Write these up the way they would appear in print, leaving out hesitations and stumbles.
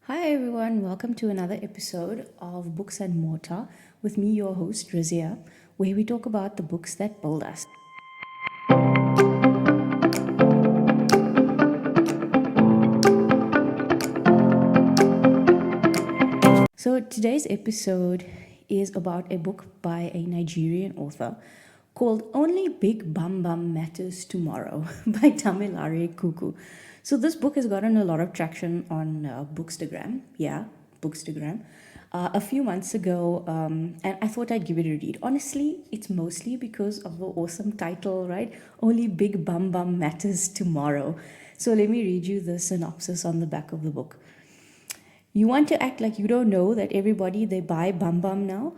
Hi everyone, welcome to another episode of Books and Mortar with me, your host Razia, where we talk about the books that build us. So today's episode is about a book by a Nigerian author called Only Big Bumbum Matters Tomorrow by Damilare Kuku. So this book has gotten a lot of traction on Bookstagram. Yeah, Bookstagram. A few months ago, and I thought I'd give it a read. Honestly, it's mostly because of the awesome title, right? Only Big Bum Matters Tomorrow. So let me read you the synopsis on the back of the book. You want to act like you don't know that everybody they buy Bumbum now?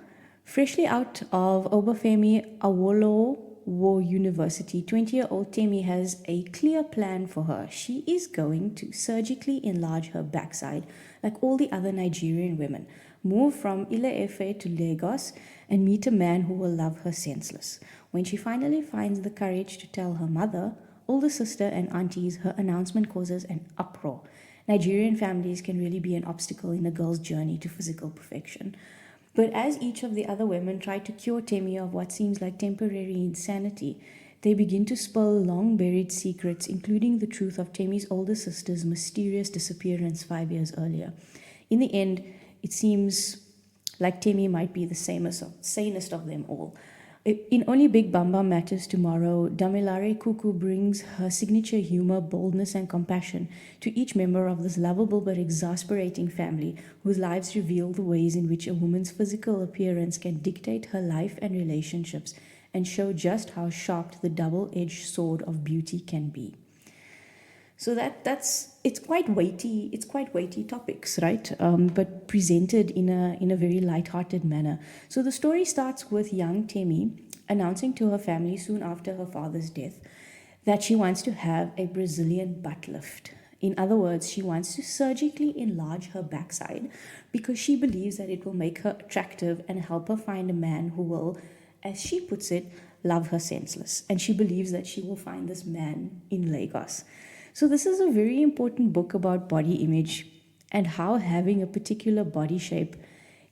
Freshly out of Obafemi Awolowo University, 20-year-old Temi has a clear plan for her. She is going to surgically enlarge her backside like all the other Nigerian women, move from Ile-Ife to Lagos, and meet a man who will love her senseless. When she finally finds the courage to tell her mother, older sister, and aunties, her announcement causes an uproar. Nigerian families can really be an obstacle in a girl's journey to physical perfection. But as each of the other women try to cure Temi of what seems like temporary insanity, they begin to spill long buried secrets, including the truth of Temi's older sister's mysterious disappearance 5 years earlier. In the end, it seems like Temi might be the sanest of them all. In Only Big Bamba Matters Tomorrow, Damilare Kuku brings her signature humor, boldness, and compassion to each member of this lovable but exasperating family, whose lives reveal the ways in which a woman's physical appearance can dictate her life and relationships and show just how sharp the double-edged sword of beauty can be. So that's it's quite weighty. It's quite weighty topics, right? But presented in a very light-hearted manner. So the story starts with young Temi announcing to her family soon after her father's death that she wants to have a Brazilian butt lift. In other words, she wants to surgically enlarge her backside because she believes that it will make her attractive and help her find a man who will, as she puts it, love her senseless. And she believes that she will find this man in Lagos. So, this is a very important book about body image and how having a particular body shape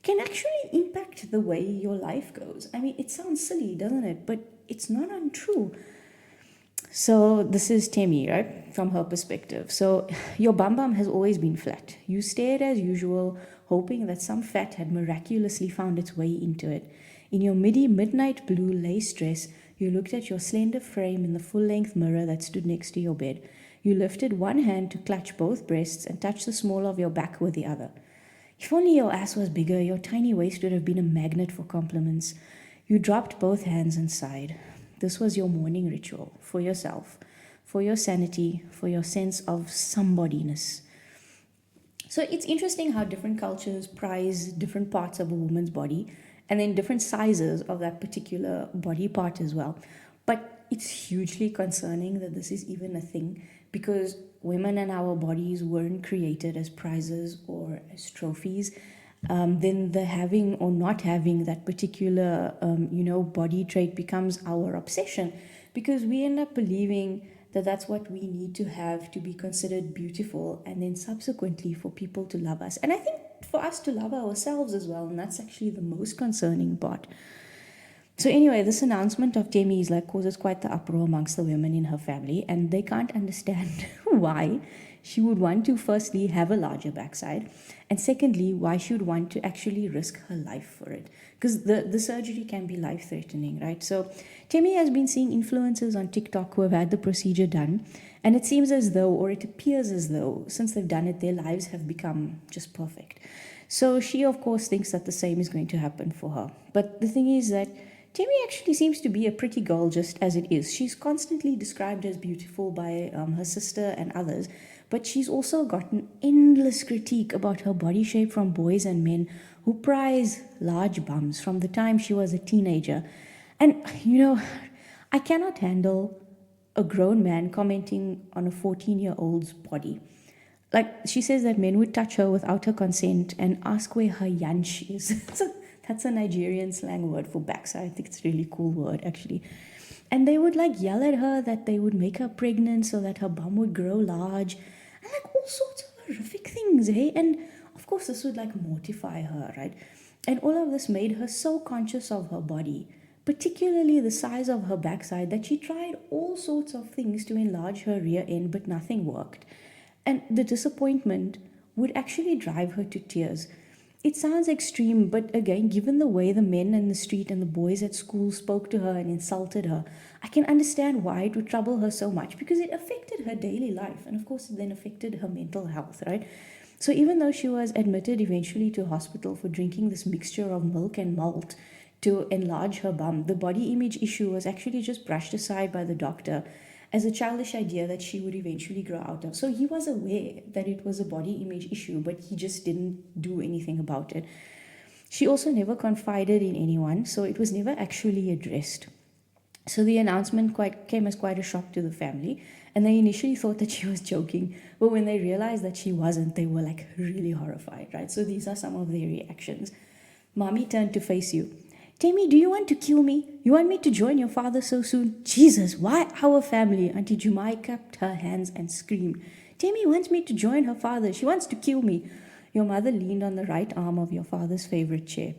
can actually impact the way your life goes. I mean, it sounds silly, doesn't it? But it's not untrue. So, this is Temi, right? From her perspective. So, your bum has always been flat. You stared as usual, hoping that some fat had miraculously found its way into it. In your midnight blue lace dress, you looked at your slender frame in the full length mirror that stood next to your bed. You lifted one hand to clutch both breasts and touch the small of your back with the other. If only your ass was bigger, your tiny waist would have been a magnet for compliments. You dropped both hands and sighed. This was your morning ritual for yourself, for your sanity, for your sense of somebodyness. So it's interesting how different cultures prize different parts of a woman's body and then different sizes of that particular body part as well. But it's hugely concerning that this is even a thing because women and our bodies weren't created as prizes or as trophies. Then the having or not having that particular, body trait becomes our obsession because we end up believing that that's what we need to have to be considered beautiful and then subsequently for people to love us. And I think for us to love ourselves as well, and that's actually the most concerning part. So anyway, this announcement of Temi's causes quite the uproar amongst the women in her family, and they can't understand why she would want to firstly have a larger backside, and secondly, why she would want to actually risk her life for it. Because the surgery can be life-threatening, right? So Temi has been seeing influencers on TikTok who have had the procedure done, and it seems as though, or it appears as though, since they've done it, their lives have become just perfect. So she, of course, thinks that the same is going to happen for her. But the thing is that Temi actually seems to be a pretty girl just as it is. She's constantly described as beautiful by her sister and others, but she's also gotten endless critique about her body shape from boys and men who prize large bums from the time she was a teenager. And, I cannot handle a grown man commenting on a 14-year-old's body. She says that men would touch her without her consent and ask where her yansh is. So that's a Nigerian slang word for backside. I think it's a really cool word, actually. And they would yell at her that they would make her pregnant so that her bum would grow large. And all sorts of horrific things, hey? And course, this would like mortify her, right? And all of this made her so conscious of her body, particularly the size of her backside, that she tried all sorts of things to enlarge her rear end, but nothing worked. And the disappointment would actually drive her to tears. It sounds extreme, but again, given the way the men in the street and the boys at school spoke to her and insulted her, I can understand why it would trouble her so much, because it affected her daily life. And of course, it then affected her mental health, right? So even though she was admitted eventually to hospital for drinking this mixture of milk and malt to enlarge her bum, the body image issue was actually just brushed aside by the doctor as a childish idea that she would eventually grow out of. So he was aware that it was a body image issue, but he just didn't do anything about it. She also never confided in anyone, so it was never actually addressed. So the announcement came as quite a shock to the family, and they initially thought that she was joking, but when they realized that she wasn't, they were like really horrified, right? So these are some of their reactions. Mommy turned to face you. Temi, do you want to kill me? You want me to join your father so soon? Jesus, why our family? Auntie Jumai clapped her hands and screamed. Temi wants me to join her father. She wants to kill me. Your mother leaned on the right arm of your father's favorite chair.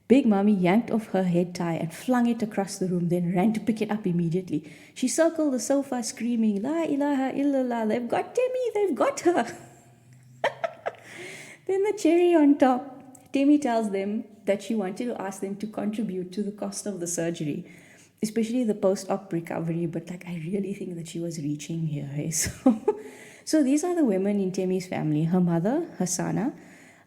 Big Mommy yanked off her head tie and flung it across the room, then ran to pick it up immediately. She circled the sofa screaming, La ilaha illallah, they've got Temi, they've got her. Then the cherry on top, Temi tells them that she wanted to ask them to contribute to the cost of the surgery, especially the post-op recovery, but like I really think that she was reaching here. So these are the women in Temi's family: her mother, Hassana,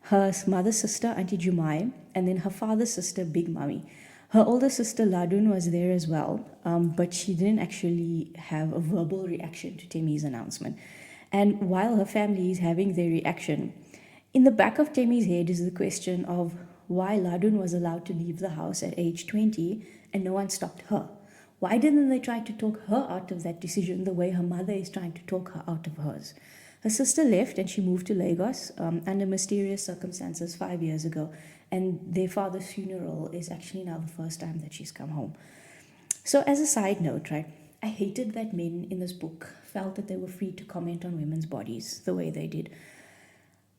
her mother's sister, Auntie Jumai, and then her father's sister, Big Mommy. Her older sister, Ladun, was there as well, but she didn't actually have a verbal reaction to Temi's announcement. And while her family is having their reaction, in the back of Temi's head is the question of why Ladun was allowed to leave the house at age 20 and no one stopped her. Why didn't they try to talk her out of that decision the way her mother is trying to talk her out of hers? Her sister left and she moved to Lagos under mysterious circumstances 5 years ago, and their father's funeral is actually now the first time that she's come home. So as a side note, right, I hated that men in this book felt that they were free to comment on women's bodies the way they did.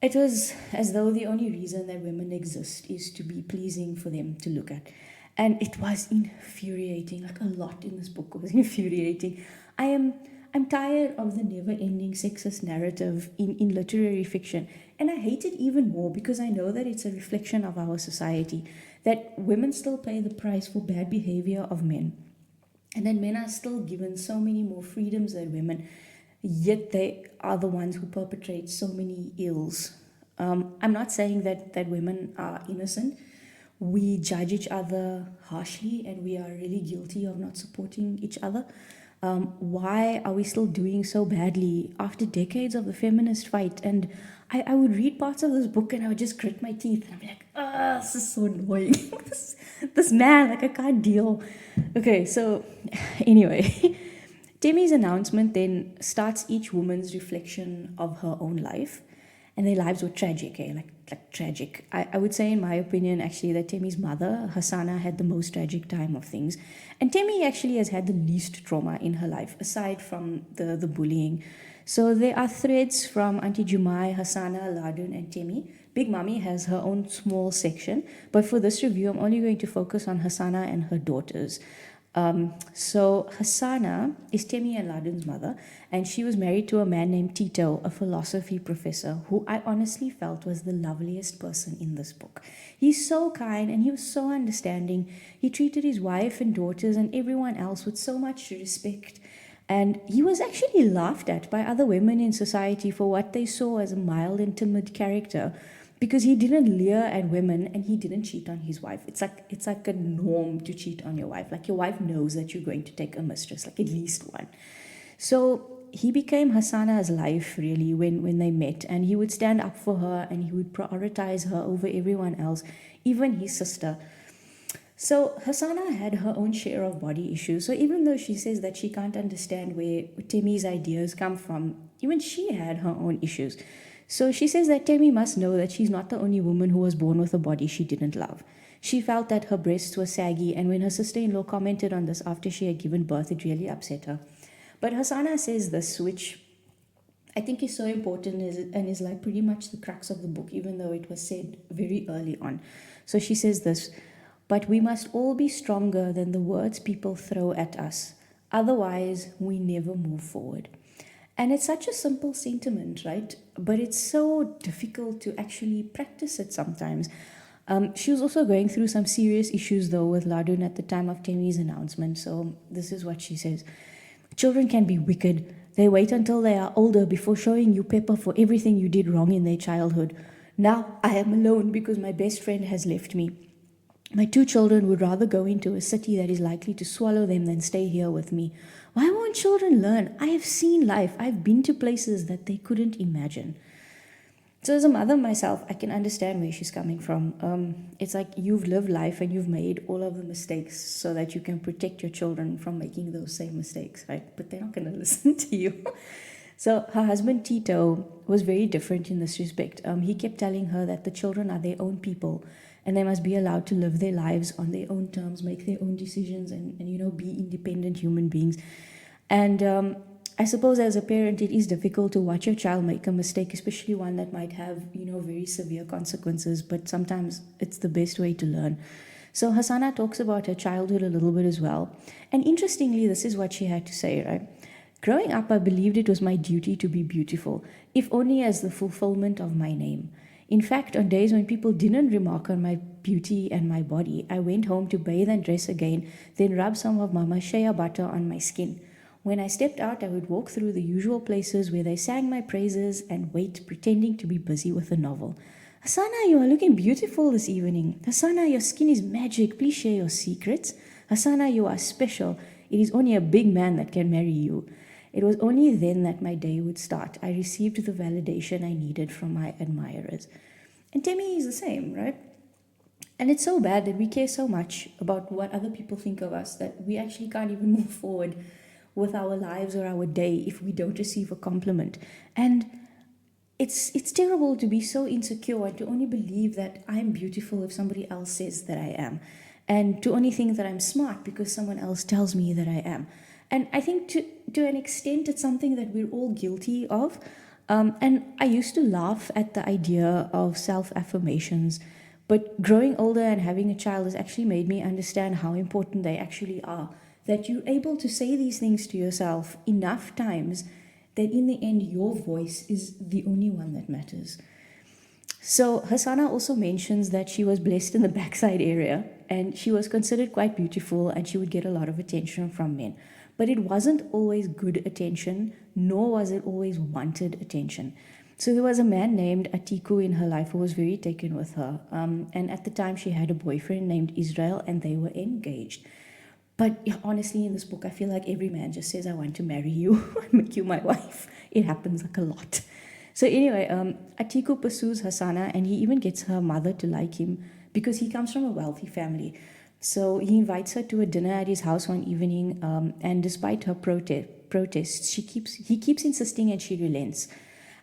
It was as though the only reason that women exist is to be pleasing for them to look at. And it was infuriating. Like, a lot in this book was infuriating. I'm tired of the never-ending sexist narrative in literary fiction. And I hate it even more because I know that it's a reflection of our society, that women still pay the price for bad behavior of men. And that men are still given so many more freedoms than women, yet they are the ones who perpetrate so many ills. I'm not saying that women are innocent. We judge each other harshly and we are really guilty of not supporting each other. Why are we still doing so badly after decades of the feminist fight? And I would read parts of this book and I would just grit my teeth and I'd be like, this is so annoying. this man, like, I can't deal. Okay, so anyway, Temi's announcement then starts each woman's reflection of her own life, and their lives were tragic, like tragic. I would say, in my opinion, actually, that Temi's mother, Hassana, had the most tragic time of things. And Temi actually has had the least trauma in her life, aside from the bullying. So there are threads from Auntie Jumai, Hassana, Ladun, and Temi. Big Mommy has her own small section, but for this review, I'm only going to focus on Hassana and her daughters. So Hassana is Temi and Ladun's mother, and she was married to a man named Tito, a philosophy professor, who I honestly felt was the loveliest person in this book. He's so kind and he was so understanding. He treated his wife and daughters and everyone else with so much respect. And he was actually laughed at by other women in society for what they saw as a mild and timid character, because he didn't leer at women and he didn't cheat on his wife. It's like a norm to cheat on your wife. Like, your wife knows that you're going to take a mistress, like at least one. So he became Hassana's life, really, when they met, and he would stand up for her and he would prioritize her over everyone else, even his sister. So Hassana had her own share of body issues. So even though she says that she can't understand where Temi's ideas come from, even she had her own issues. So she says that Temi must know that she's not the only woman who was born with a body she didn't love. She felt that her breasts were saggy, and when her sister-in-law commented on this after she had given birth, it really upset her. But Hassana says this, which I think is so important and is like pretty much the crux of the book, even though it was said very early on. So she says this, but we must all be stronger than the words people throw at us. Otherwise, we never move forward. And it's such a simple sentiment, right? But it's so difficult to actually practice it sometimes. She was also going through some serious issues, though, with Ladun at the time of Temi's announcement. So this is what she says. Children can be wicked. They wait until they are older before showing you pepper for everything you did wrong in their childhood. Now I am alone because my best friend has left me. My two children would rather go into a city that is likely to swallow them than stay here with me. Why won't children learn? I have seen life. I've been to places that they couldn't imagine. So, as a mother myself, I can understand where she's coming from. It's like you've lived life and you've made all of the mistakes so that you can protect your children from making those same mistakes, right? But they're not going to listen to you. So, her husband Tito was very different in this respect. He kept telling her that the children are their own people and they must be allowed to live their lives on their own terms, make their own decisions, and be independent human beings. And I suppose as a parent, it is difficult to watch your child make a mistake, especially one that might have, very severe consequences, but sometimes it's the best way to learn. So Hasana talks about her childhood a little bit as well. And interestingly, this is what she had to say, right? Growing up, I believed it was my duty to be beautiful, if only as the fulfillment of my name. In fact, on days when people didn't remark on my beauty and my body, I went home to bathe and dress again, then rub some of Mama's shea butter on my skin. When I stepped out, I would walk through the usual places where they sang my praises and wait, pretending to be busy with a novel. Hasana, you are looking beautiful this evening. Hasana, your skin is magic. Please share your secrets. Hasana, you are special. It is only a big man that can marry you. It was only then that my day would start. I received the validation I needed from my admirers. And Temi is the same, right? And it's so bad that we care so much about what other people think of us that we actually can't even move forward with our lives or our day if we don't receive a compliment. And it's terrible to be so insecure and to only believe that I'm beautiful if somebody else says that I am, and to only think that I'm smart because someone else tells me that I am. And I think to an extent it's something that we're all guilty of. And I used to laugh at the idea of self-affirmations, but growing older and having a child has actually made me understand how important they actually are, that you're able to say these things to yourself enough times that in the end your voice is the only one that matters. So Hasana also mentions that she was blessed in the backside area and she was considered quite beautiful and she would get a lot of attention from men. But it wasn't always good attention, nor was it always wanted attention. So there was a man named Atiku in her life who was very taken with her. And at the time she had a boyfriend named Israel and they were engaged. But yeah, honestly, in this book, I feel like every man just says, I want to marry you, make you my wife. It happens like a lot. So anyway, Atiku pursues Hasana and he even gets her mother to like him because he comes from a wealthy family. So he invites her to a dinner at his house one evening, and despite her protests, he keeps insisting and she relents.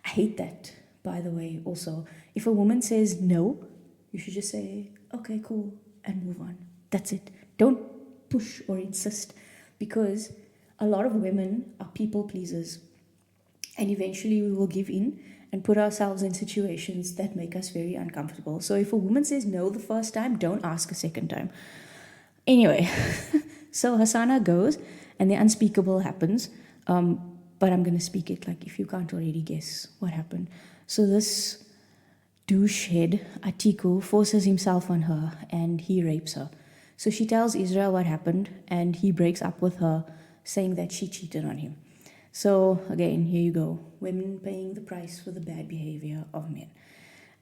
I hate that, by the way, also. If a woman says no, you should just say, okay, cool, and move on. That's it. Don't push or insist, because a lot of women are people pleasers and eventually we will give in and put ourselves in situations that make us very uncomfortable. So if a woman says no the first time, don't ask a second time. Anyway, so Hasana goes and the unspeakable happens, but I'm going to speak it like if you can't already guess what happened. So this douche head, Atiku, forces himself on her and he rapes her. So she tells Israel what happened and he breaks up with her, saying that she cheated on him. So again, here you go, women paying the price for the bad behavior of men.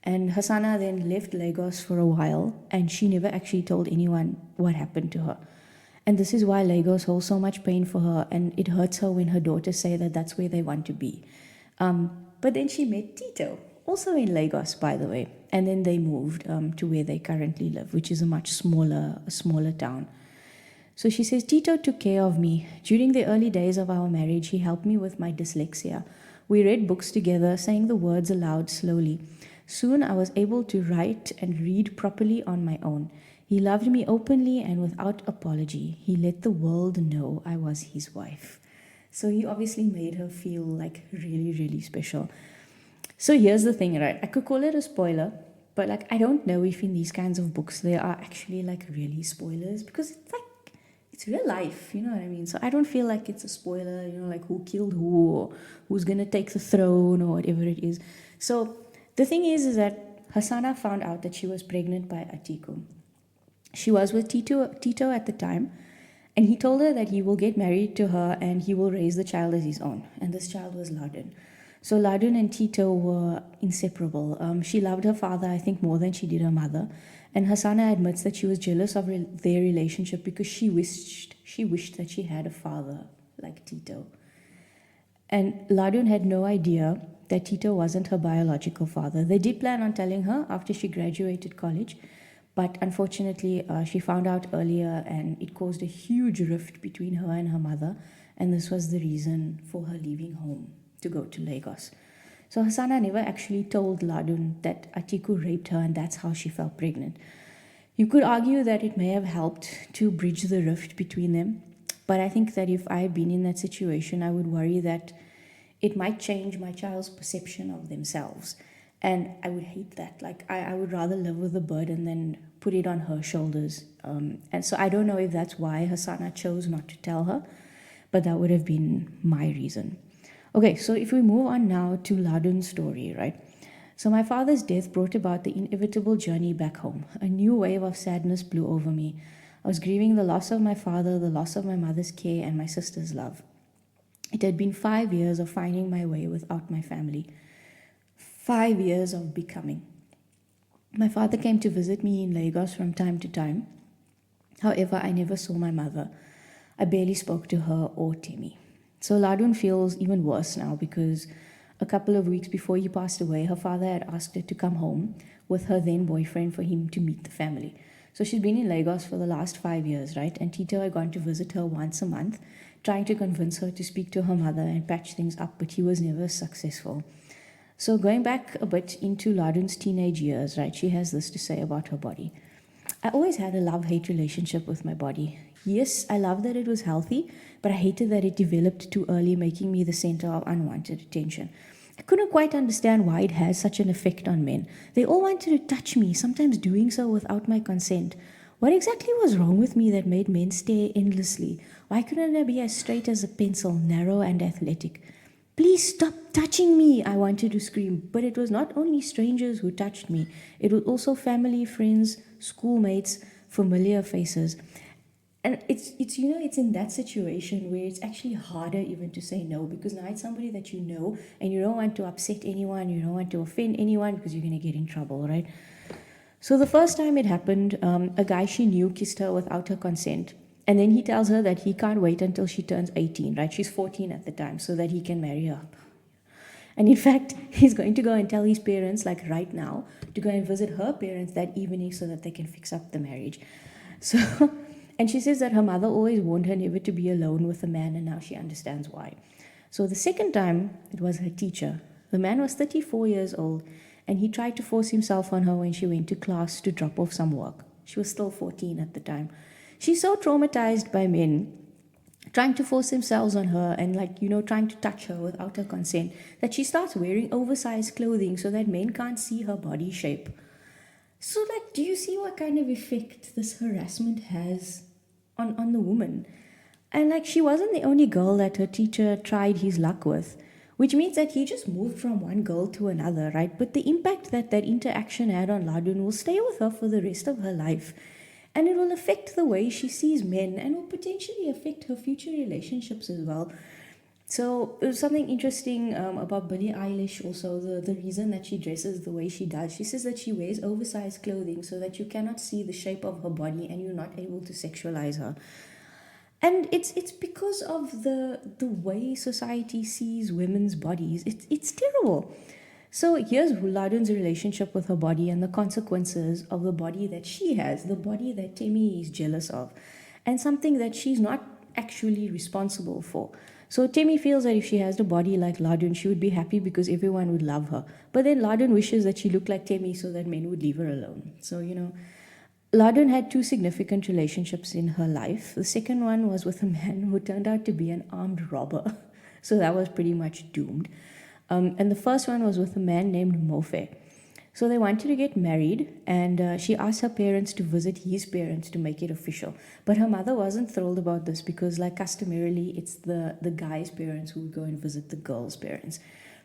And Hasana then left Lagos for a while and she never actually told anyone what happened to her. And this is why Lagos holds so much pain for her, and it hurts her when her daughters say that that's where they want to be. But then she met Tito, also in Lagos, by the way. And then they moved to where they currently live, which is a much smaller town. So she says, Tito took care of me. During the early days of our marriage, he helped me with my dyslexia. We read books together, saying the words aloud slowly. Soon I was able to write and read properly on my own. He loved me openly and without apology. He let the world know I was his wife. So he obviously made her feel like really, really special. So here's the thing, right? I could call it a spoiler, but like I don't know if in these kinds of books there are actually like really spoilers because it's like it's real life, you know what I mean? So I don't feel like it's a spoiler, you know, like who killed who or who's gonna take the throne or whatever it is. So the thing is that Hassana found out that she was pregnant by Atiku. She was with Tito at the time, and he told her that he will get married to her and he will raise the child as his own. And this child was Ladun. So Ladun and Tito were inseparable. She loved her father, I think, more than she did her mother. And Hassana admits that she was jealous of their relationship because she wished that she had a father like Tito. And Ladun had no idea that Tito wasn't her biological father. They did plan on telling her after she graduated college, but unfortunately, she found out earlier and it caused a huge rift between her and her mother. And this was the reason for her leaving home to go to Lagos. So Hassana never actually told Ladun that Atiku raped her and that's how she fell pregnant. You could argue that it may have helped to bridge the rift between them, but I think that if I had been in that situation, I would worry that it might change my child's perception of themselves. And I would hate that. Like, I would rather live with the burden than put it on her shoulders. And so I don't know if that's why Hassana chose not to tell her, but that would have been my reason. Okay, so if we move on now to Ladun's story, right? So my father's death brought about the inevitable journey back home. A new wave of sadness blew over me. I was grieving the loss of my father, the loss of my mother's care, and my sister's love. It had been 5 years of finding my way without my family. 5 years of becoming. My father came to visit me in Lagos from time to time. However, I never saw my mother. I barely spoke to her or Temi. So Ladun feels even worse now because a couple of weeks before he passed away, her father had asked her to come home with her then boyfriend for him to meet the family. So she's been in Lagos for the last 5 years, right? And Tito had gone to visit her once a month, trying to convince her to speak to her mother and patch things up, but he was never successful. So going back a bit into Ladun's teenage years, right, she has this to say about her body. I always had a love-hate relationship with my body. Yes, I loved that it was healthy, but I hated that it developed too early, making me the center of unwanted attention. I couldn't quite understand why it has such an effect on men. They all wanted to touch me, sometimes doing so without my consent. What exactly was wrong with me that made men stare endlessly? Why couldn't I be as straight as a pencil, narrow and athletic? Please stop touching me, I wanted to scream. But it was not only strangers who touched me. It was also family, friends, schoolmates, familiar faces. And it's in that situation where it's actually harder even to say no because now it's somebody that you know and you don't want to upset anyone, you don't want to offend anyone because you're going to get in trouble, right? So the first time it happened, a guy she knew kissed her without her consent. And then he tells her that he can't wait until she turns 18, right? She's 14 at the time, so that he can marry her. And in fact, he's going to go and tell his parents, like right now, to go and visit her parents that evening so that they can fix up the marriage. So, and she says that her mother always warned her never to be alone with a man, and now she understands why. So the second time, it was her teacher. The man was 34 years old, and he tried to force himself on her when she went to class to drop off some work. She was still 14 at the time. She's so traumatized by men trying to force themselves on her and trying to touch her without her consent that she starts wearing oversized clothing so that men can't see her body shape. So do you see what kind of effect this harassment has on the woman? And she wasn't the only girl that her teacher tried his luck with, which means that he just moved from one girl to another, right? But the impact that interaction had on Ladun will stay with her for the rest of her life. And it will affect the way she sees men and will potentially affect her future relationships as well. So there's something interesting about Billie Eilish also, the reason that she dresses the way she does. She says that she wears oversized clothing so that you cannot see the shape of her body and you're not able to sexualize her. And it's because of the way society sees women's bodies. It's terrible. So here's Ladun's relationship with her body and the consequences of the body that she has, the body that Temi is jealous of, and something that she's not actually responsible for. So Temi feels that if she has a body like Ladun, she would be happy because everyone would love her. But then Ladun wishes that she looked like Temi so that men would leave her alone. So, Ladun had two significant relationships in her life. The second one was with a man who turned out to be an armed robber. So that was pretty much doomed. And the first one was with a man named Mofe. So they wanted to get married, and she asked her parents to visit his parents to make it official. But her mother wasn't thrilled about this because, like customarily, it's the guy's parents who would go and visit the girl's parents.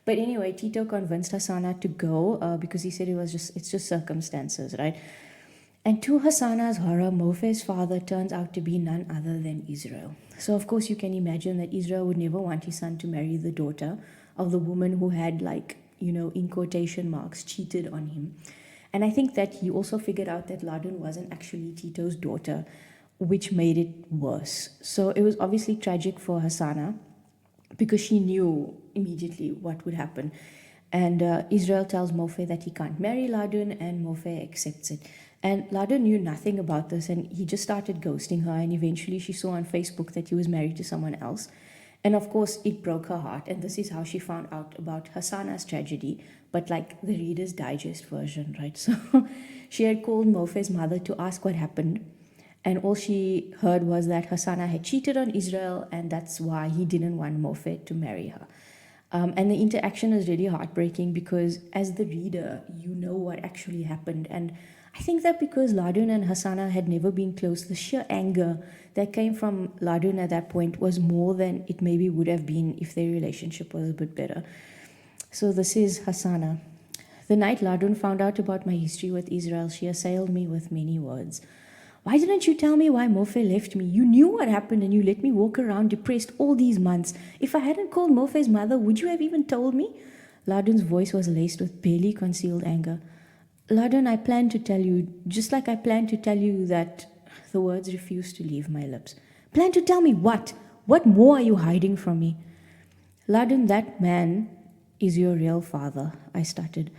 But anyway, Tito convinced Hassana to go because he said it's just circumstances, right? And to Hassana's horror, Mofe's father turns out to be none other than Israel. So, of course, you can imagine that Israel would never want his son to marry the daughter of the woman who had, like, in quotation marks, cheated on him. And I think that he also figured out that Ladun wasn't actually Tito's daughter, which made it worse. So it was obviously tragic for Hassana because she knew immediately what would happen. And Israel tells Mofe that he can't marry Ladun, and Mofe accepts it. And Ladun knew nothing about this, and he just started ghosting her. And eventually she saw on Facebook that he was married to someone else. And of course, it broke her heart. And this is how she found out about Hassana's tragedy, but like the Reader's Digest version, right? So she had called Mofe's mother to ask what happened. And all she heard was that Hassana had cheated on Israel, and that's why he didn't want Mofe to marry her. And the interaction is really heartbreaking because as the reader, you know what actually happened. And I think that because Ladun and Hassana had never been close, the sheer anger that came from Ladun at that point was more than it maybe would have been if their relationship was a bit better. So this is Hassana. The night Ladun found out about my history with Israel, she assailed me with many words. Why didn't you tell me why Mofe left me? You knew what happened and you let me walk around depressed all these months. If I hadn't called Mofe's mother, would you have even told me? Ladun's voice was laced with barely concealed anger. Ladun, I planned to tell you, just like I planned to tell you that the words refused to leave my lips. Plan to tell me what? What more are you hiding from me? Ladun, that man is your real father, I stuttered.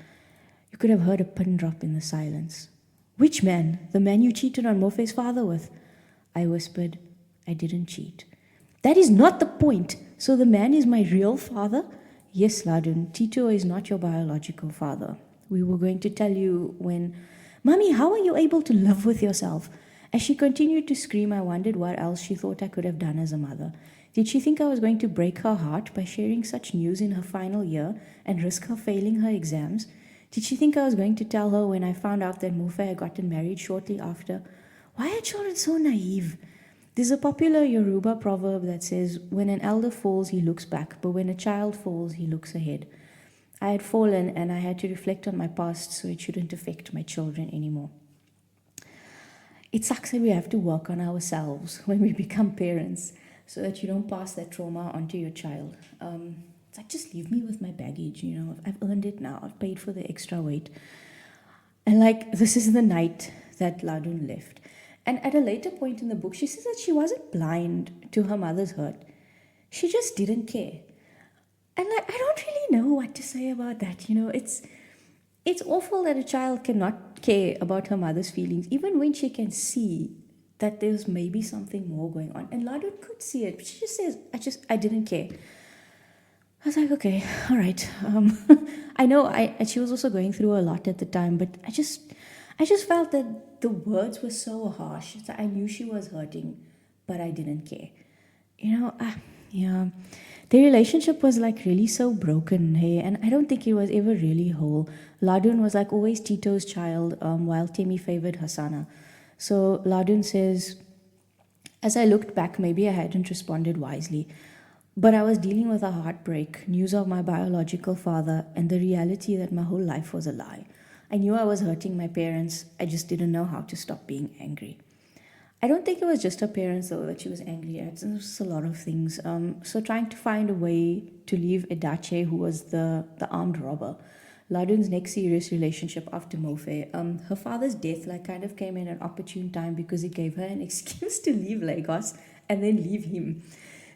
You could have heard a pin drop in the silence. Which man? The man you cheated on Mofe's father with? I whispered, I didn't cheat. That is not the point. So the man is my real father? Yes, Ladun, Tito is not your biological father. We were going to tell you when... Mommy, how are you able to live with yourself? As she continued to scream, I wondered what else she thought I could have done as a mother. Did she think I was going to break her heart by sharing such news in her final year and risk her failing her exams? Did she think I was going to tell her when I found out that Mofe had gotten married shortly after? Why are children so naive? There's a popular Yoruba proverb that says, when an elder falls, he looks back, but when a child falls, he looks ahead. I had fallen and I had to reflect on my past so it shouldn't affect my children anymore. It sucks that we have to work on ourselves when we become parents so that you don't pass that trauma onto your child. It's like, just leave me with my baggage, I've earned it now. I've paid for the extra weight. And like, this is the night that Ladun left. And at a later point in the book, she says that she wasn't blind to her mother's hurt. She just didn't care. And like, I don't really know what to say about that. It's awful that a child cannot care about her mother's feelings, even when she can see that there's maybe something more going on. And Ladun could see it, but she just says, I didn't care. I was like, okay, all right. I know she was also going through a lot at the time, but I just felt that the words were so harsh. I knew she was hurting, but I didn't care. Yeah. Their relationship was like really so broken, hey, and I don't think it was ever really whole. Ladun was like always Tito's child, while Temi favored Hassana. So Ladun says, as I looked back, maybe I hadn't responded wisely. But I was dealing with a heartbreak, news of my biological father, and the reality that my whole life was a lie. I knew I was hurting my parents. I just didn't know how to stop being angry. I don't think it was just her parents, though, that she was angry at. It was a lot of things. So trying to find a way to leave Edache, who was the armed robber, Ladun's next serious relationship after Mofe, her father's death kind of came in an opportune time because it gave her an excuse to leave Lagos and then leave him.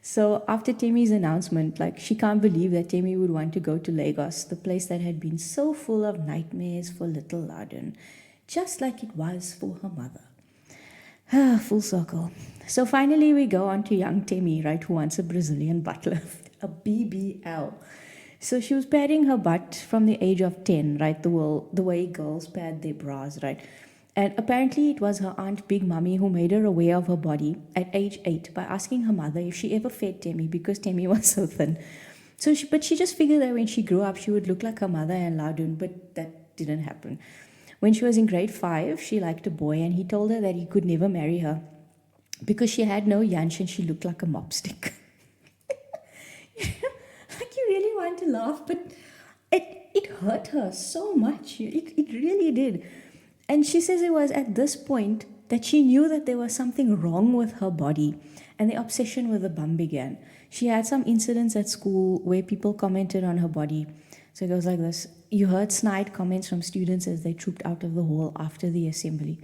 So after Temi's announcement, she can't believe that Temi would want to go to Lagos, the place that had been so full of nightmares for little Ladun, just like it was for her mother. Full circle. So finally we go on to young Temi, right, who wants a Brazilian butt lift, a BBL. So she was padding her butt from the age of 10, right, the way girls pad their bras, right? And apparently, it was her aunt Big Mummy who made her aware of her body at age 8 by asking her mother if she ever fed Temi because Temi was so thin. But she just figured that when she grew up, she would look like her mother and Ladun, but that didn't happen. When she was in grade 5, she liked a boy, and he told her that he could never marry her because she had no yansh and she looked like a mopstick. Like, you really want to laugh, but it hurt her so much. It really did. And she says it was at this point that she knew that there was something wrong with her body, and the obsession with the bum began. She had some incidents at school where people commented on her body. So it goes like this. You heard snide comments from students as they trooped out of the hall after the assembly.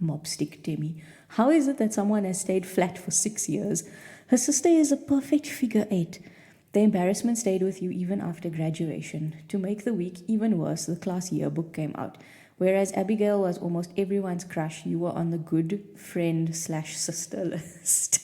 Mobstick Temi. How is it that someone has stayed flat for 6 years? Her sister is a perfect figure 8. The embarrassment stayed with you even after graduation. To make the week even worse, the class yearbook came out. Whereas Abigail was almost everyone's crush, you were on the good friend/sister list.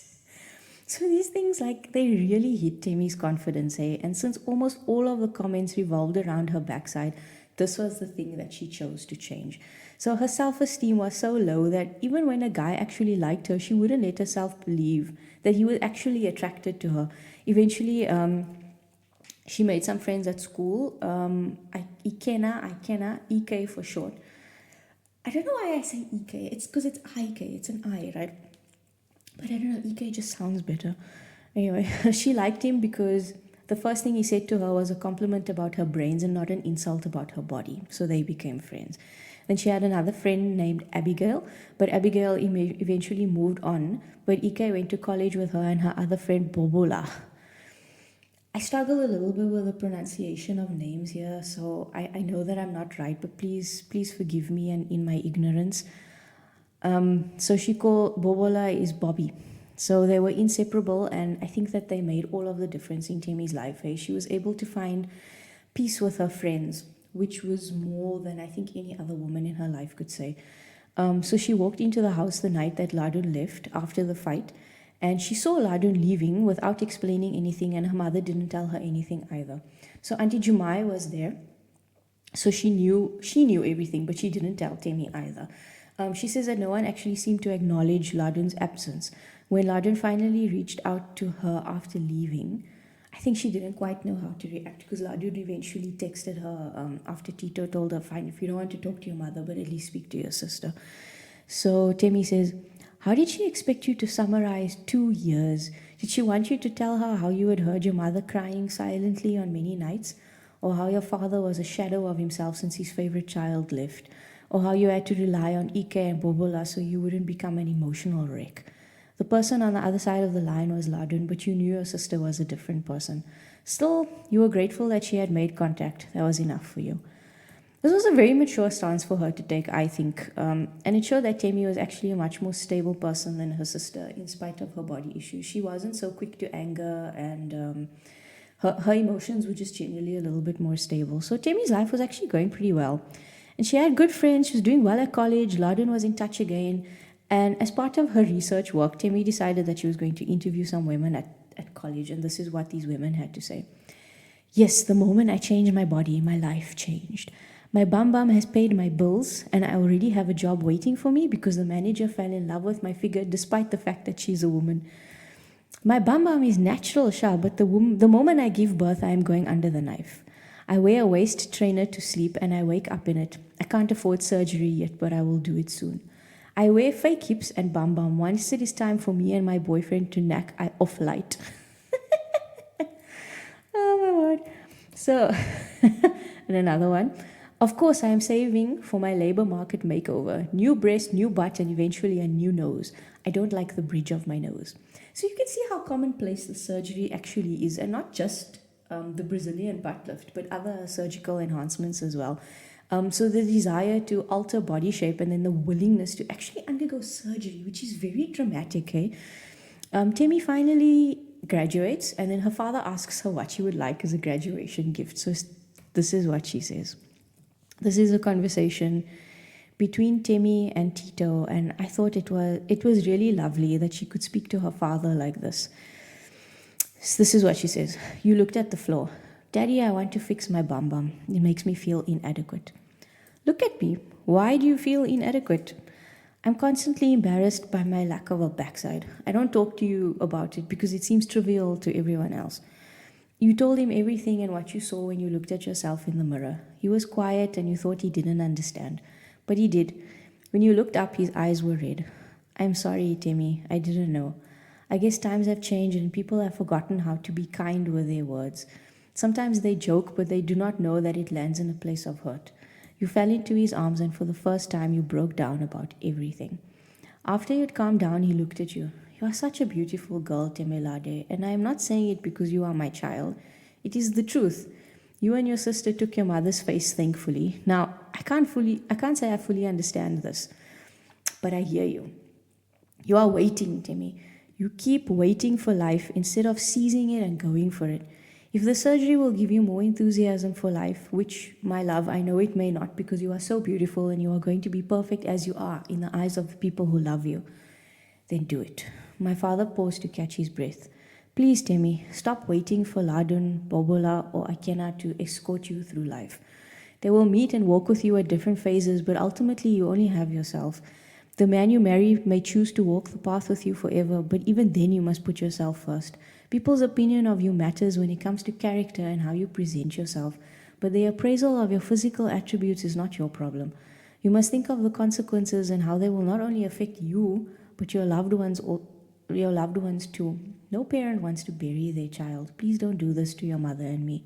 So these things, like, they really hit Temi's confidence, eh? And since almost all of the comments revolved around her backside, this was the thing that she chose to change. So her self-esteem was so low that even when a guy actually liked her, she wouldn't let herself believe that he was actually attracted to her. Eventually, she made some friends at school. Ikena, EK for short. I don't know why I say EK. It's because it's IK. It's an I, right? But I don't know, EK just sounds better. Anyway, she liked him because the first thing he said to her was a compliment about her brains and not an insult about her body. So they became friends. Then she had another friend named Abigail, but Abigail eventually moved on. But Ike went to college with her and her other friend Bobola. I struggle a little bit with the pronunciation of names here, so I know that I'm not right, but please forgive me and in my ignorance. So she called Bobola is Bobby. So they were inseparable, and I think that they made all of the difference in Temi's life. Eh? She was able to find peace with her friends, which was more than I think any other woman in her life could say. So she walked into the house the night that Ladun left after the fight, and she saw Ladun leaving without explaining anything, and her mother didn't tell her anything either. So Auntie Jumai was there, so she knew everything, but she didn't tell Temi either. She says that no one actually seemed to acknowledge Ladun's absence. When Ladun finally reached out to her after leaving, I think she didn't quite know how to react because Ladun eventually texted her after Tito told her, fine, if you don't want to talk to your mother, but at least speak to your sister. So Temi says, how did she expect you to summarize 2 years? Did she want you to tell her how you had heard your mother crying silently on many nights? Or how your father was a shadow of himself since his favorite child left? Or how you had to rely on Ike and Bobola so you wouldn't become an emotional wreck? The person on the other side of the line was Ladun, but you knew your sister was a different person. Still, you were grateful that she had made contact. That was enough for you. This was a very mature stance for her to take, I think, and it showed that Temi was actually a much more stable person than her sister, in spite of her body issues. She wasn't so quick to anger, and her emotions were just generally a little bit more stable. So Temi's life was actually going pretty well. And she had good friends. She was doing well at college. Ladun was in touch again. And as part of her research work, Temi decided that she was going to interview some women at college. And this is what these women had to say. Yes, the moment I changed my body, my life changed. My bum has paid my bills, and I already have a job waiting for me because the manager fell in love with my figure despite the fact that she's a woman. My bum is natural, Shah, but the moment I give birth, I am going under the knife. I wear a waist trainer to sleep and I wake up in it. I can't afford surgery yet, but I will do it soon. I wear fake hips and bum. Once it is time for me and my boyfriend to knack, I off light. Oh my word. So, and another one. Of course, I am saving for my labor market makeover. New breast, new butt, and eventually a new nose. I don't like the bridge of my nose. So you can see how commonplace the surgery actually is, and not just the Brazilian butt lift, but other surgical enhancements as well. So the desire to alter body shape and then the willingness to actually undergo surgery, which is very dramatic, eh? Temi finally graduates, and then her father asks her what she would like as a graduation gift. So this is what she says. This is a conversation between Temi and Tito, and I thought it was really lovely that she could speak to her father like this. So this is what she says. You looked at the floor. Daddy, I want to fix my bum. It makes me feel inadequate. Look at me. Why do you feel inadequate? I'm constantly embarrassed by my lack of a backside. I don't talk to you about it because it seems trivial to everyone else. You told him everything and what you saw when you looked at yourself in the mirror. He was quiet and you thought he didn't understand. But he did. When you looked up, his eyes were red. I'm sorry, Temi. I didn't know. I guess times have changed and people have forgotten how to be kind with their words. Sometimes they joke, but they do not know that it lands in a place of hurt. You fell into his arms, and for the first time, you broke down about everything. After you'd calmed down, he looked at you. You are such a beautiful girl, Temilade, and I am not saying it because you are my child. It is the truth. You and your sister took your mother's face thankfully. Now, I can't say I fully understand this, but I hear you. You are waiting, Temi. You keep waiting for life instead of seizing it and going for it. If the surgery will give you more enthusiasm for life, which, my love, I know it may not because you are so beautiful and you are going to be perfect as you are in the eyes of the people who love you, then do it. My father paused to catch his breath. Please, Temi, stop waiting for Ladun, Bobola, or Akena to escort you through life. They will meet and walk with you at different phases, but ultimately you only have yourself. The man you marry may choose to walk the path with you forever, but even then you must put yourself first. People's opinion of you matters when it comes to character and how you present yourself, but the appraisal of your physical attributes is not your problem. You must think of the consequences and how they will not only affect you, but your loved ones too. No parent wants to bury their child. Please don't do this to your mother and me.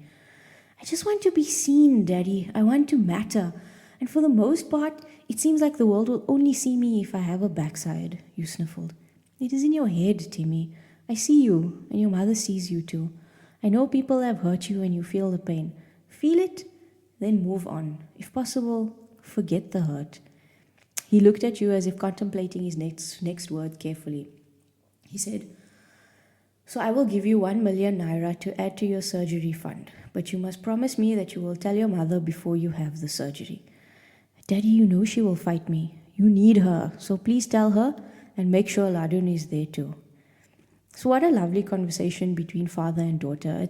I just want to be seen, Daddy. I want to matter. And for the most part, it seems like the world will only see me if I have a backside, you sniffled. It is in your head, Timmy. I see you, and your mother sees you too. I know people have hurt you and you feel the pain. Feel it, then move on. If possible, forget the hurt. He looked at you as if contemplating his next word carefully. He said, So I will give you 1 million naira to add to your surgery fund, but you must promise me that you will tell your mother before you have the surgery. Daddy, you know she will fight me. You need her, so please tell her and make sure Ladun is there too. So what a lovely conversation between father and daughter.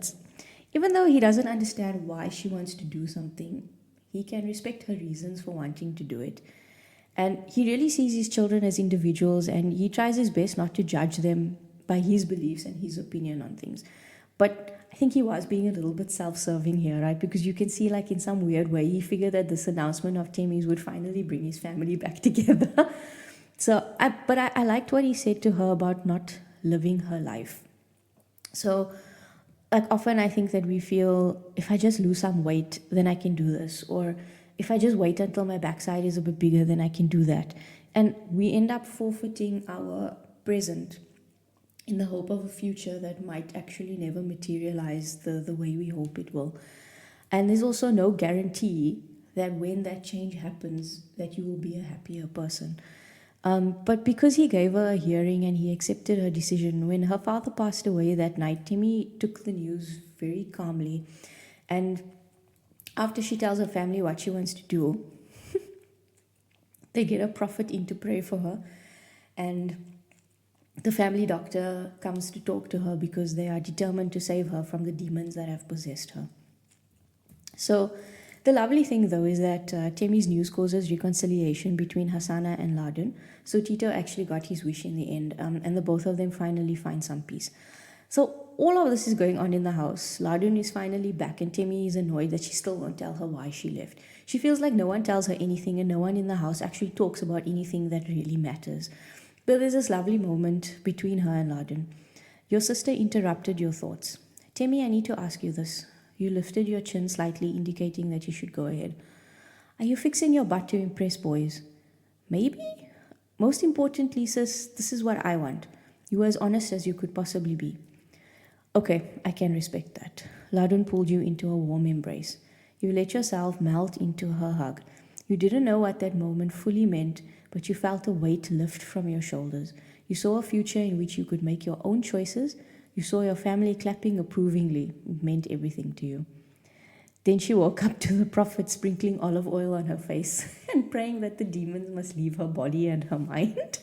Even though he doesn't understand why she wants to do something, he can respect her reasons for wanting to do it. And he really sees his children as individuals and he tries his best not to judge them by his beliefs and his opinion on things. But I think he was being a little bit self-serving here, right? Because you can see, like, in some weird way, he figured that this announcement of Temi's would finally bring his family back together. I liked what he said to her about not living her life. So, like, often I think that we feel, if I just lose some weight, then I can do this. Or if I just wait until my backside is a bit bigger, then I can do that. And we end up forfeiting our present in the hope of a future that might actually never materialize the way we hope it will. And there's also no guarantee that when that change happens, that you will be a happier person. But because he gave her a hearing and he accepted her decision, when her father passed away that night, Temi took the news very calmly. And after she tells her family what she wants to do, they get a prophet in to pray for her. And the family doctor comes to talk to her because they are determined to save her from the demons that have possessed her. So the lovely thing, though, is that Temi's news causes reconciliation between Hassana and Ladun. So Tito actually got his wish in the end, and the both of them finally find some peace. So all of this is going on in the house. Ladun is finally back, and Temi is annoyed that she still won't tell her why she left. She feels like no one tells her anything, and no one in the house actually talks about anything that really matters. But there's this lovely moment between her and Ladun. Your sister interrupted your thoughts. Temi, I need to ask you this. You lifted your chin slightly, indicating that you should go ahead. Are you fixing your butt to impress boys? Maybe. Most importantly, sis, this is what I want. You were as honest as you could possibly be. Okay, I can respect that. Ladun pulled you into a warm embrace. You let yourself melt into her hug. You didn't know what that moment fully meant, but you felt a weight lift from your shoulders. You saw a future in which you could make your own choices. You saw your family clapping approvingly. It meant everything to you. Then she woke up to the prophet sprinkling olive oil on her face and praying that the demons must leave her body and her mind.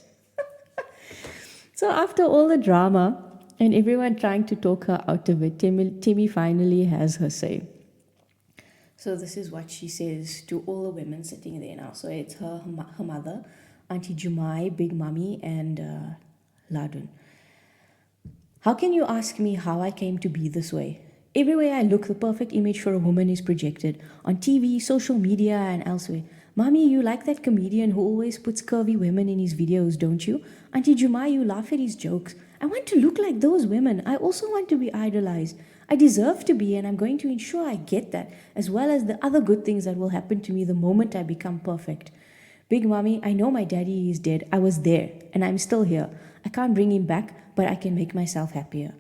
So after all the drama and everyone trying to talk her out of it, Temi finally has her say. So this is what she says to all the women sitting there now. So it's her mother, Auntie Jumai, Big Mummy, and Ladun. How can you ask me how I came to be this way? Everywhere I look, the perfect image for a woman is projected on TV, social media, and elsewhere. Mommy, you like that comedian who always puts curvy women in his videos, don't you? Auntie Jumai, you laugh at his jokes. I want to look like those women. I also want to be idolized. I deserve to be, and I'm going to ensure I get that, as well as the other good things that will happen to me the moment I become perfect. Big Mommy, I know my daddy is dead. I was there, and I'm still here. I can't bring him back, but I can make myself happier.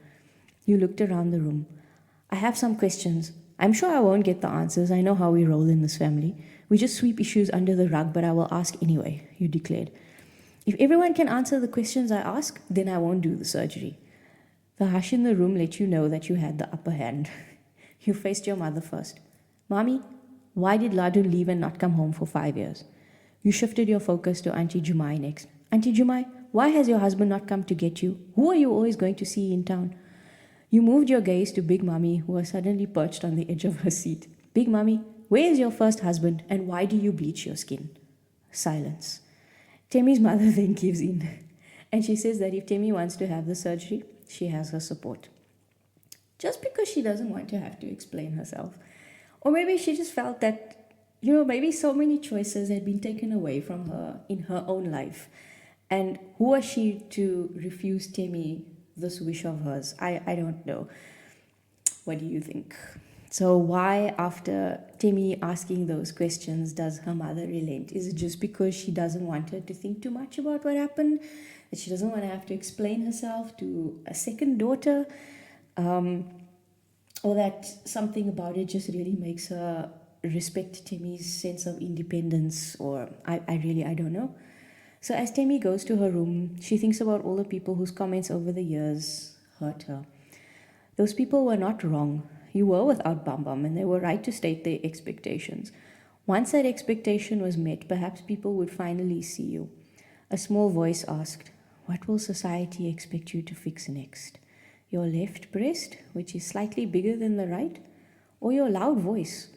You looked around the room. I have some questions. I'm sure I won't get the answers. I know how we roll in this family. We just sweep issues under the rug, but I will ask anyway, you declared. If everyone can answer the questions I ask, then I won't do the surgery. The hush in the room let you know that you had the upper hand. You faced your mother first. Mommy, why did Ladu leave and not come home for 5 years? You shifted your focus to Auntie Jumai next. Auntie Jumai, why has your husband not come to get you? Who are you always going to see in town? You moved your gaze to Big Mummy, who was suddenly perched on the edge of her seat. Big Mummy, where is your first husband and why do you bleach your skin? Silence. Temi's mother then gives in, and she says that if Temi wants to have the surgery, she has her support. Just because she doesn't want to have to explain herself. Or maybe she just felt that, maybe so many choices had been taken away from her in her own life. And who was she to refuse Temi this wish of hers? I don't know. What do you think? So why, after Temi asking those questions, does her mother relent? Is it just because she doesn't want her to think too much about what happened? That she doesn't want to have to explain herself to a second daughter? Or that something about it just really makes her respect Temi's sense of independence? Or I don't know. So as Temi goes to her room, she thinks about all the people whose comments over the years hurt her. Those people were not wrong. You were without Bumbum, and they were right to state their expectations. Once that expectation was met, perhaps people would finally see you. A small voice asked, "What will society expect you to fix next? Your left breast, which is slightly bigger than the right? Or your loud voice?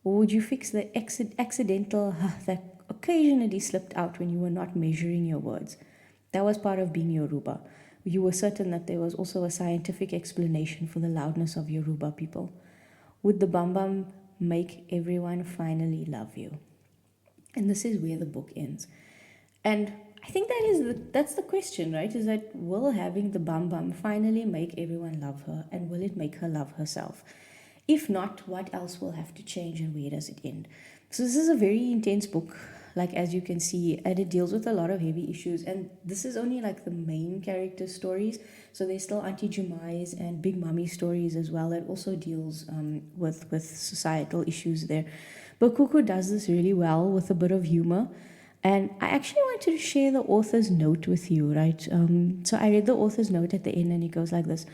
Or would you fix the accidental that occasionally slipped out when you were not measuring your words?" That was part of being Yoruba. You were certain that there was also a scientific explanation for the loudness of Yoruba people. Would the Bumbum make everyone finally love you? And this is where the book ends. And I think that's the question, right? Is that will having the Bumbum finally make everyone love her, and will it make her love herself? If not, what else will have to change, and where does it end? So this is a very intense book, like as you can see, and it deals with a lot of heavy issues. And this is only like the main character stories. So there's still Auntie Jumai's and Big Mummy stories as well that also deals with societal issues there. But Kuku does this really well with a bit of humor. And I actually wanted to share the author's note with you, right? So I read the author's note at the end, and it goes like this.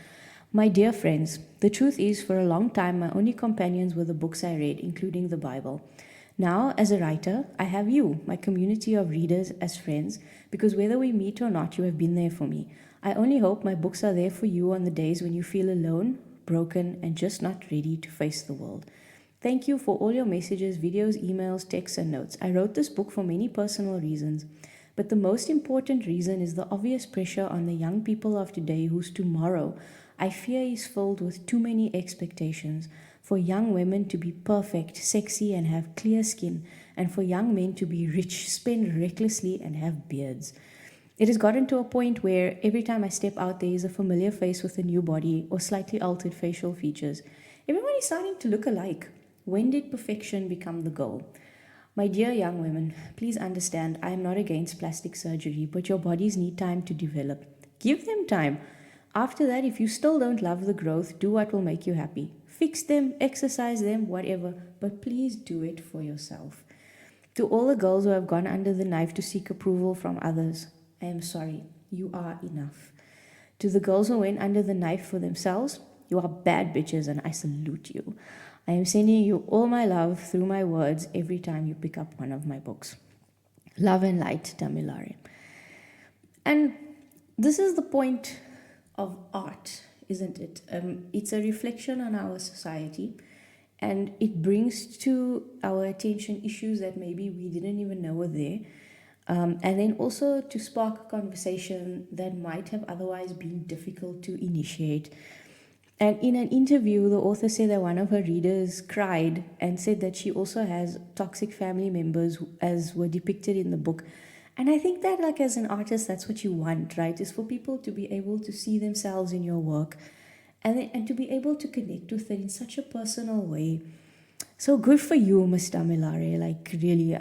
My dear friends, the truth is, for a long time, my only companions were the books I read, including the Bible. Now, as a writer, I have you, my community of readers, as friends, because whether we meet or not, you have been there for me. I only hope my books are there for you on the days when you feel alone, broken, and just not ready to face the world. Thank you for all your messages, videos, emails, texts, and notes. I wrote this book for many personal reasons, but the most important reason is the obvious pressure on the young people of today whose tomorrow, I fear, is filled with too many expectations. For young women to be perfect, sexy, and have clear skin, and for young men to be rich, spend recklessly, and have beards. It has gotten to a point where every time I step out, there is a familiar face with a new body or slightly altered facial features. Everyone is starting to look alike. When did perfection become the goal? My dear young women, please understand, I am not against plastic surgery, but your bodies need time to develop. Give them time. After that, if you still don't love the growth, do what will make you happy. Fix them, exercise them, whatever, but please do it for yourself. To all the girls who have gone under the knife to seek approval from others, I am sorry, you are enough. To the girls who went under the knife for themselves, you are bad bitches and I salute you. I am sending you all my love through my words every time you pick up one of my books. Love and light, Damilare. And this is the point of art, isn't it? It's a reflection on our society, and it brings to our attention issues that maybe we didn't even know were there. And then also to spark a conversation that might have otherwise been difficult to initiate. And in an interview, the author said that one of her readers cried and said that she also has toxic family members as were depicted in the book. And I think that, like, as an artist, that's what you want, right? Is for people to be able to see themselves in your work, and to be able to connect with it in such a personal way. So good for you, Miss Damilare. Like, really,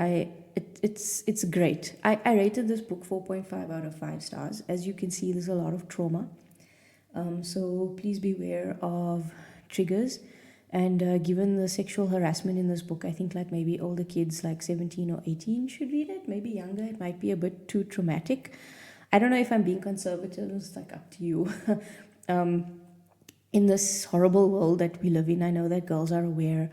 it's great. I rated this book 4.5 out of 5 stars. As you can see, there's a lot of trauma. So please beware of triggers. And given the sexual harassment in this book, I think like maybe older kids like 17 or 18 should read it. Maybe younger, it might be a bit too traumatic. I don't know if I'm being conservative. It's like up to you. In this horrible world that we live in, I know that girls are aware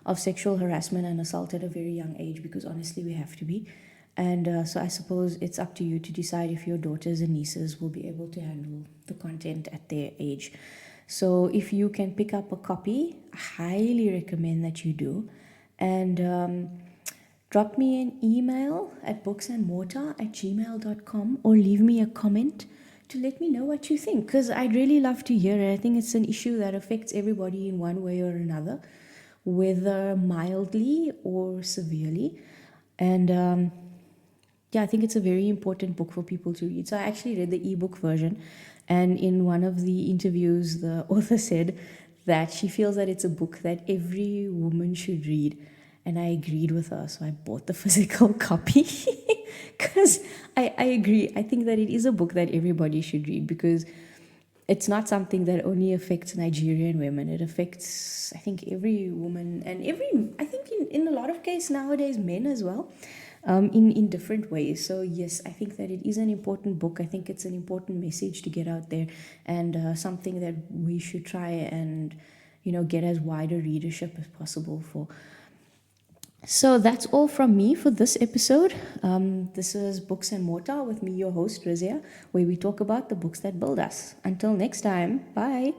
of sexual harassment and assault at a very young age, because honestly we have to be. And so I suppose it's up to you to decide if your daughters and nieces will be able to handle the content at their age. So if you can pick up a copy, I highly recommend that you do. And drop me an email at booksandmortar@gmail.com, or leave me a comment to let me know what you think, because I'd really love to hear it. I think it's an issue that affects everybody in one way or another, whether mildly or severely. And yeah, I think it's a very important book for people to read. So I actually read the ebook version, and in one of the interviews, the author said that she feels that it's a book that every woman should read. And I agreed with her, so I bought the physical copy. Because I agree. I think that it is a book that everybody should read, because it's not something that only affects Nigerian women. It affects, I think, every woman, and I think in a lot of cases nowadays, men as well, in different ways. So yes, I think that it is an important book. I think it's an important message to get out there, and something that we should try and, get as wide a readership as possible for. So that's all from me for this episode. This is Books and Mortar with me, your host, Rizia, where we talk about the books that build us. Until next time, bye.